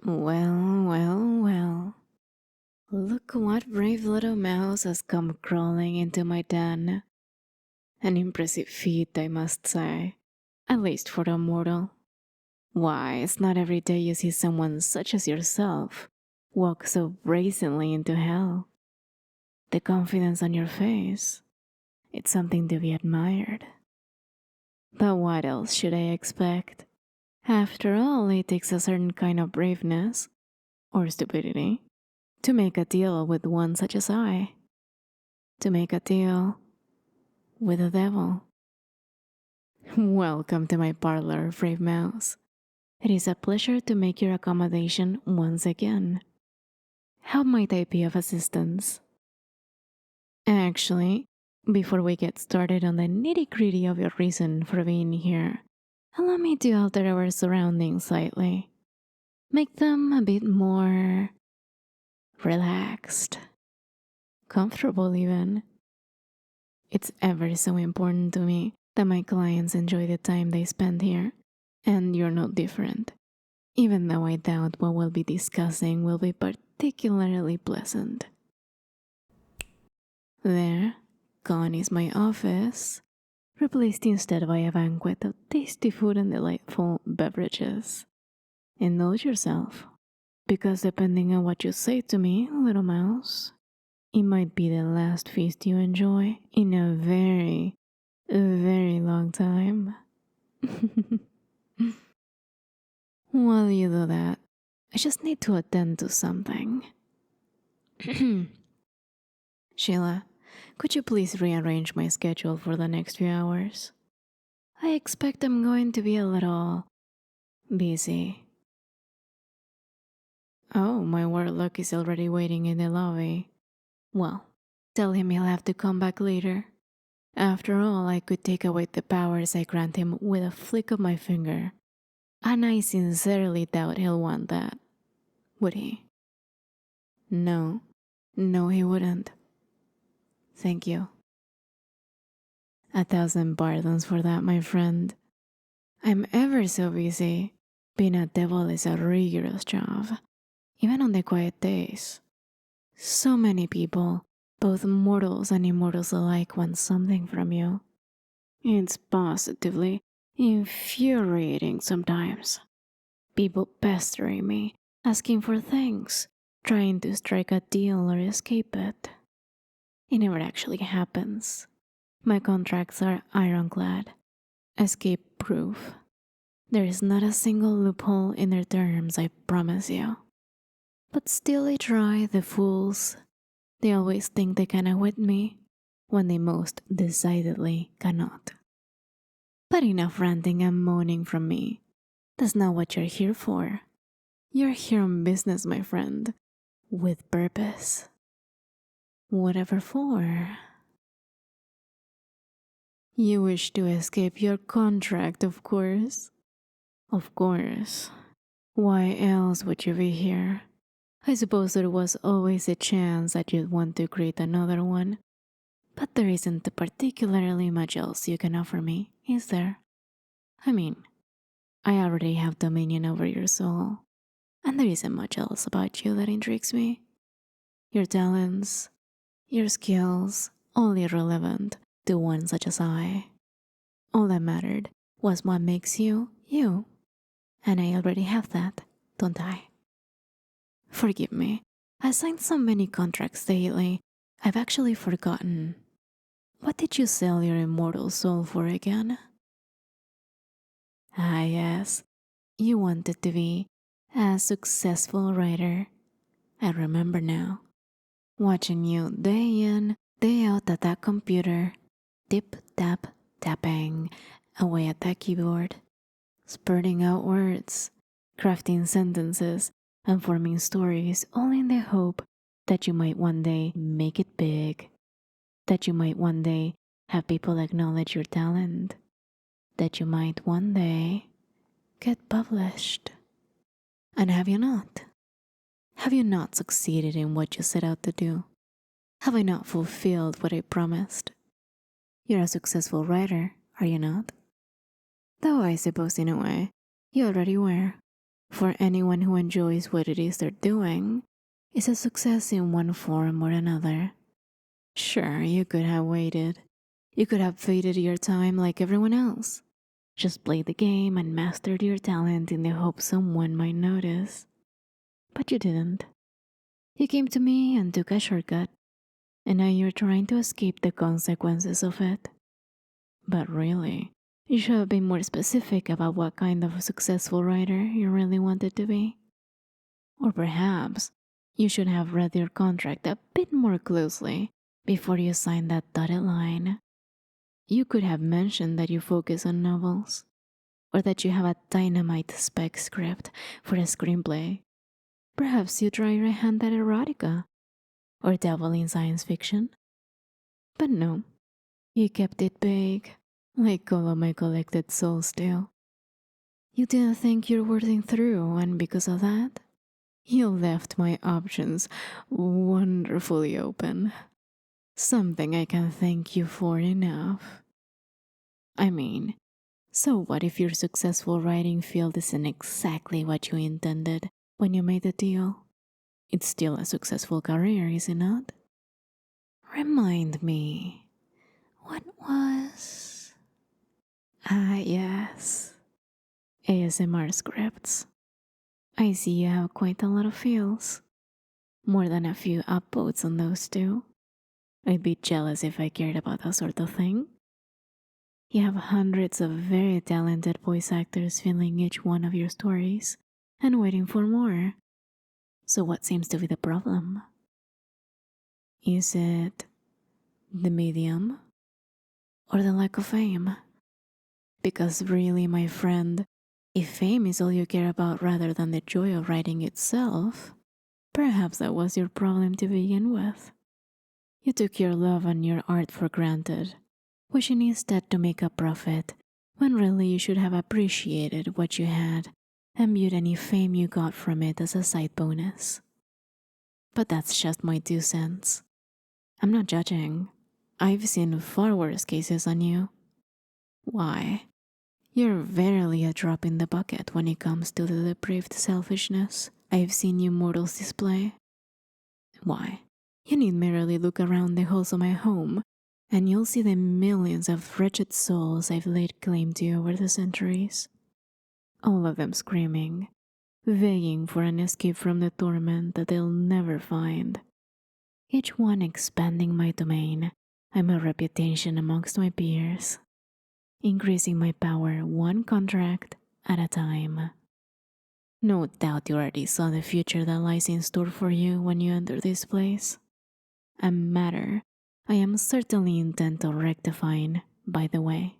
Well, well, well. Look what brave little mouse has come crawling into my den. An impressive feat, I must say, at least for a mortal. Why, it's not every day you see someone such as yourself walk so brazenly into hell. The confidence on your face, it's something to be admired. But what else should I expect? After all, it takes a certain kind of braveness, or stupidity, to make a deal with one such as I. To make a deal with the devil. Welcome to my parlor, brave mouse. It is a pleasure to make your accommodation once again. How might I be of assistance? Actually, before we get started on the nitty-gritty of your reason for being here, allow me to alter our surroundings slightly. Make them a bit more relaxed, comfortable even. It's ever so important to me that my clients enjoy the time they spend here, and you're no different. Even though I doubt what we'll be discussing will be particularly pleasant. There, gone is my office, replaced instead by a banquet of tasty food and delightful beverages. Indulge yourself, because depending on what you say to me, little mouse, it might be the last feast you enjoy in a very, very long time. While you do that, I just need to attend to something. Sheila, could you please rearrange my schedule for the next few hours? I expect I'm going to be a little busy. Oh, my warlock is already waiting in the lobby. Well, tell him he'll have to come back later. After all, I could take away the powers I grant him with a flick of my finger. And I sincerely doubt he'll want that. Would he? No. No, he wouldn't. Thank you. 1,000 pardons for that, my friend. I'm ever so busy. Being a devil is a rigorous job, even on the quiet days. So many people, both mortals and immortals alike, want something from you. It's positively infuriating sometimes. People pestering me, asking for things, trying to strike a deal or escape it. It never actually happens. My contracts are ironclad, escape proof. There is not a single loophole in their terms, I promise you. But still they try, the fools. They always think they can outwit me, when they most decidedly cannot. But enough ranting and moaning from me. That's not what you're here for. You're here on business, my friend, with purpose. Whatever for. You wish to escape your contract, of course. Of course. Why else would you be here? I suppose there was always a chance that you'd want to create another one. But there isn't particularly much else you can offer me, is there? I mean, I already have dominion over your soul, and there isn't much else about you that intrigues me. Your talents, your skills, all irrelevant to one such as I. All that mattered was what makes you, you. And I already have that, don't I? Forgive me, I signed so many contracts lately, I've actually forgotten. What did you sell your immortal soul for again? Ah, yes, you wanted to be a successful writer. I remember now. Watching you day in, day out at that computer, tip tap tapping away at that keyboard, spurting out words, crafting sentences, and forming stories all in the hope that you might one day make it big, that you might one day have people acknowledge your talent, that you might one day get published. And have you not? Have you not succeeded in what you set out to do? Have I not fulfilled what I promised? You're a successful writer, are you not? Though I suppose in a way, you already were. For anyone who enjoys what it is they're doing, it's a success in one form or another. Sure, you could have waited. You could have faded your time like everyone else. Just played the game and mastered your talent in the hope someone might notice. But you didn't. You came to me and took a shortcut, and now you're trying to escape the consequences of it. But really, you should have been more specific about what kind of a successful writer you really wanted to be. Or perhaps you should have read your contract a bit more closely before you signed that dotted line. You could have mentioned that you focus on novels, or that you have a dynamite spec script for a screenplay. Perhaps you try your hand at erotica, or dabble in science fiction. But no, you kept it vague, like all of my collected souls do. You didn't think you're working through, and because of that, you left my options wonderfully open. Something I can thank you for enough. I mean, so what if your successful writing field isn't exactly what you intended when you made the deal? It's still a successful career, is it not? Remind me, what was... Ah, yes. ASMR scripts. I see you have quite a lot of feels. More than a few upvotes on those two. I'd be jealous if I cared about that sort of thing. You have hundreds of very talented voice actors filling each one of your stories and waiting for more. So what seems to be the problem? Is it the medium or the lack of fame? Because really, my friend, if fame is all you care about rather than the joy of writing itself, perhaps that was your problem to begin with. You took your love and your art for granted, wishing instead to make a profit, when really you should have appreciated what you had and viewed any fame you got from it as a side bonus. But that's just my 2 cents. I'm not judging. I've seen far worse cases than you. Why? You're verily a drop in the bucket when it comes to the depraved selfishness I've seen you mortals display. Why? You need merely look around the halls of my home, and you'll see the millions of wretched souls I've laid claim to over the centuries. All of them screaming, begging for an escape from the torment that they'll never find. Each one expanding my domain and my reputation amongst my peers, increasing my power one contract at a time. No doubt you already saw the future that lies in store for you when you enter this place. A matter I am certainly intent on rectifying, by the way.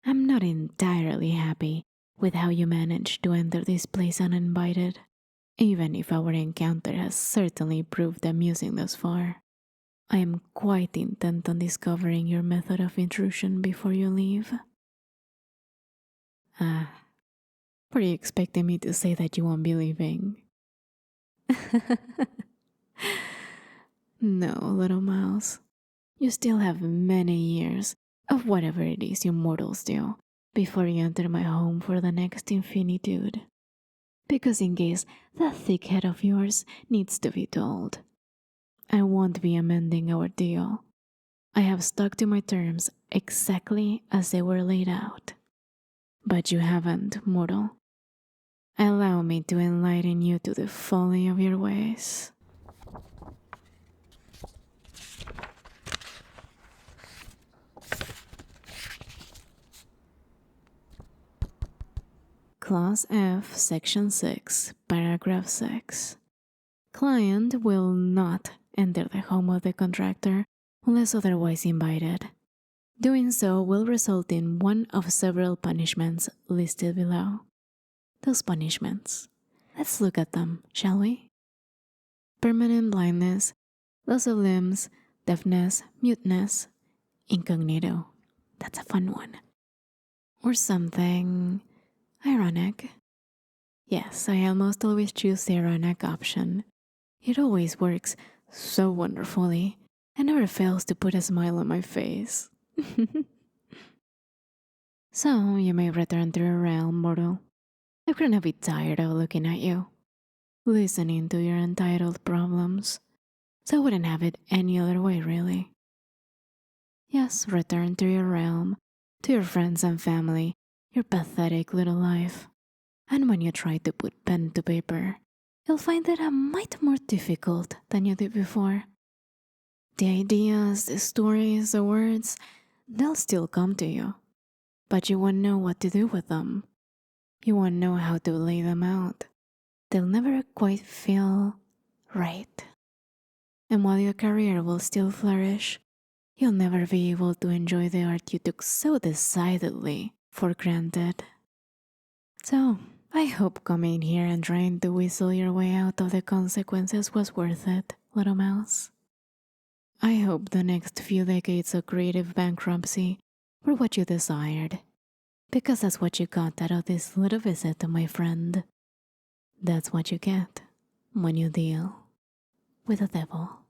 I'm not entirely happy with how you managed to enter this place uninvited, even if our encounter has certainly proved amusing thus far. I am quite intent on discovering your method of intrusion before you leave. Were you expecting me to say that you won't be leaving? No, little mouse. You still have many years of whatever it is you mortals do before you enter my home for the next infinitude. Because in case that thick head of yours needs to be told, I won't be amending our deal. I have stuck to my terms exactly as they were laid out. But you haven't, mortal. Allow me to enlighten you to the folly of your ways. Clause F, Section 6, Paragraph 6. Client will not enter the home of the contractor unless otherwise invited. Doing so will result in one of several punishments listed below. Those punishments. Let's look at them, shall we? Permanent blindness, loss of limbs, deafness, muteness, incognito. That's a fun one. Or something ironic. Yes, I almost always choose the ironic option. It always works so wonderfully and never fails to put a smile on my face. So, you may return to your realm, mortal. I'm gonna be tired of looking at you, listening to your entitled problems, so I wouldn't have it any other way, really. Yes, return to your realm, to your friends and family, your pathetic little life. And when you try to put pen to paper, you'll find it a mite more difficult than you did before. The ideas, the stories, the words, they'll still come to you, but you won't know what to do with them. You won't know how to lay them out. They'll never quite feel right. And while your career will still flourish, you'll never be able to enjoy the art you took so decidedly for granted. So, I hope coming here and trying to whistle your way out of the consequences was worth it, little mouse. I hope the next few decades of creative bankruptcy were what you desired, because that's what you got out of this little visit to my friend. That's what you get when you deal with the devil.